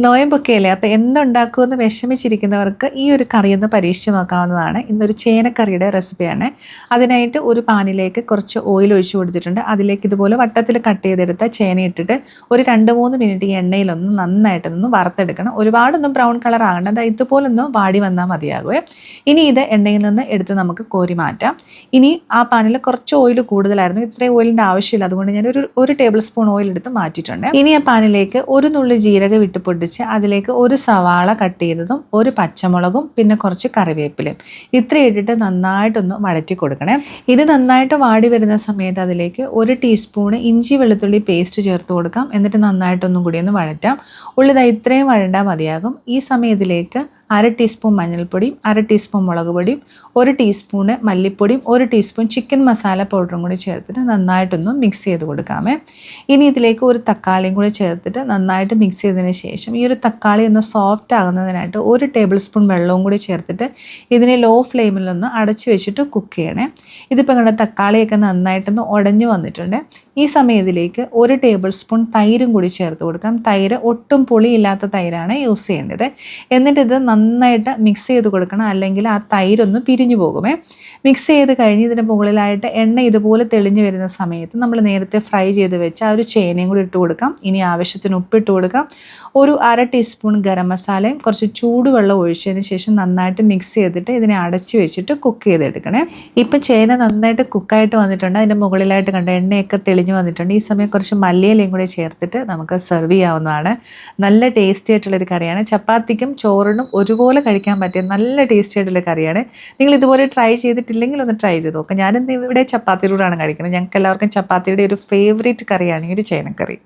നോയമ്പൊക്കെയല്ലേ, അപ്പോൾ എന്തുണ്ടാക്കുമെന്ന് വിഷമിച്ചിരിക്കുന്നവർക്ക് ഈ ഒരു കറിയൊന്ന് പരീക്ഷിച്ച് നോക്കാവുന്നതാണ്. ഇന്നൊരു ചേനക്കറിയുടെ റെസിപ്പിയാണ്. അതിനായിട്ട് ഒരു പാനിലേക്ക് കുറച്ച് ഓയിൽ ഒഴിച്ചു കൊടുത്തിട്ടുണ്ട്. അതിലേക്ക് ഇതുപോലെ വട്ടത്തിൽ കട്ട് ചെയ്തെടുത്ത ചേന ഇട്ടിട്ട് ഒരു 2-3 മിനിറ്റ് ഈ എണ്ണയിലൊന്ന് നന്നായിട്ടൊന്ന് വറുത്തെടുക്കണം. ഒരുപാടൊന്നും ബ്രൗൺ കളർ ആകണ്ട, അത് ഇതുപോലൊന്ന് വാടി വന്നാൽ മതിയാകുമേ. ഇനി ഇത് എണ്ണയിൽ നിന്ന് എടുത്ത് നമുക്ക് കോരി മാറ്റാം. ഇനി ആ പാനിൽ കുറച്ച് ഓയിൽ കൂടുതലായിരുന്നു, ഇത്രയും ഓയിലിൻ്റെ ആവശ്യമില്ല, അതുകൊണ്ട് ഞാൻ ഒരു ടേബിൾ സ്പൂൺ ഓയിൽ എടുത്ത് മാറ്റിയിട്ടുണ്ട്. ഇനി ആ പാനിലേക്ക് ഒരു നുള്ളി ജീരകം ഇട്ട് പൊടിച്ച് അതിലേക്ക് ഒരു സവാള കട്ട് ചെയ്തതും ഒരു പച്ചമുളകും പിന്നെ കുറച്ച് കറിവേപ്പിലയും ഇത്രയും ഇട്ടിട്ട് നന്നായിട്ടൊന്ന് വഴറ്റി കൊടുക്കണേ. ഇത് നന്നായിട്ട് വാടി വരുന്ന സമയത്ത് അതിലേക്ക് 1 ടീസ്പൂൺ ഇഞ്ചി വെളുത്തുള്ളി പേസ്റ്റ് ചേർത്ത് കൊടുക്കാം. എന്നിട്ട് നന്നായിട്ടൊന്നും കൂടി ഒന്ന് വഴറ്റാം. ഉള്ളി ഇത്രയും വഴണ്ടാൽ മതിയാകും. ഈ സമയത്തിലേക്ക് 1/2 ടീസ്പൂൺ മഞ്ഞൾപ്പൊടിയും 1/2 ടീസ്പൂൺ മുളക് പൊടിയും 1 ടീസ്പൂണ് മല്ലിപ്പൊടിയും 1 ടീസ്പൂൺ ചിക്കൻ മസാല പൗഡറും കൂടി ചേർത്തിട്ട് നന്നായിട്ടൊന്ന് മിക്സ് ചെയ്ത് കൊടുക്കാമേ. ഇനി ഇതിലേക്ക് ഒരു തക്കാളിയും കൂടി ചേർത്തിട്ട് നന്നായിട്ട് മിക്സ് ചെയ്തതിന് ശേഷം ഈ ഒരു തക്കാളി ഒന്ന് സോഫ്റ്റ് ആകുന്നതിനായിട്ട് 1 ടേബിൾ സ്പൂൺ വെള്ളവും കൂടി ചേർത്തിട്ട് ഇതിനെ ലോ ഫ്ലെയിമിലൊന്ന് അടച്ചു വെച്ചിട്ട് കുക്ക് ചെയ്യണേ. ഇതിപ്പോൾ നിങ്ങളുടെ തക്കാളിയൊക്കെ നന്നായിട്ടൊന്ന് ഉടഞ്ഞു വന്നിട്ടുണ്ട്. ഈ സമയത്തിലേക്ക് 1 ടേബിൾ സ്പൂൺ തൈരും കൂടി ചേർത്ത് കൊടുക്കാം. തൈര് ഒട്ടും പുളിയില്ലാത്ത തൈരാണ് യൂസ് ചെയ്യേണ്ടത്. എന്നിട്ട് ഇത് നന്നായിട്ട് മിക്സ് ചെയ്ത് കൊടുക്കണം, അല്ലെങ്കിൽ ആ തൈരൊന്ന് പിരിഞ്ഞു പോകുമേ. മിക്സ് ചെയ്ത് കഴിഞ്ഞ് ഇതിന് മുകളിലായിട്ട് എണ്ണ ഇതുപോലെ തെളിഞ്ഞു വരുന്ന സമയത്ത് നമ്മൾ നേരത്തെ ഫ്രൈ ചെയ്ത് വെച്ച ആ ഒരു ചേനയും കൂടി ഇട്ട് കൊടുക്കാം. ഇനി ആവശ്യത്തിന് ഉപ്പിട്ട് കൊടുക്കാം. ഒരു 1/2 ടീസ്പൂൺ ഗരം മസാലയും കുറച്ച് ചൂടുവെള്ളം ഒഴിച്ചതിന് ശേഷം നന്നായിട്ട് മിക്സ് ചെയ്തിട്ട് ഇതിനെ അടച്ചു വെച്ചിട്ട് കുക്ക് ചെയ്തെടുക്കണേ. ഇപ്പം ചേന നന്നായിട്ട് കുക്കായിട്ട് വന്നിട്ടുണ്ട്. അതിൻ്റെ മുകളിലായിട്ട് കണ്ട എണ്ണയൊക്കെ തെളിഞ്ഞു വന്നിട്ടുണ്ട്. ഈ സമയം കുറച്ച് മല്ലിയിലയും കൂടി ചേർത്തിട്ട് നമുക്ക് സെർവ് ചെയ്യാവുന്നതാണ്. നല്ല ടേസ്റ്റി ആയിട്ടുള്ളൊരു കറിയാണ്. ചപ്പാത്തിക്കും ചോറിനും ഒരുപോലെ കഴിക്കാൻ പറ്റിയ നല്ല ടേസ്റ്റി ആയിട്ടുള്ള കറിയാണ്. നിങ്ങൾ ഇതുപോലെ ട്രൈ ചെയ്തിട്ടില്ലെങ്കിൽ ഒന്ന് ട്രൈ ചെയ്ത് നോക്കാം. ഞാനിന്ന് ഇവിടെ ചപ്പാത്തിയിലൂടെയാണ് കഴിക്കുന്നത്. ഞങ്ങൾക്ക് എല്ലാവർക്കും ചപ്പാത്തിയുടെ ഒരു ഫേവറേറ്റ് കറിയാണ് ഈ ഒരു ചേനക്കറി.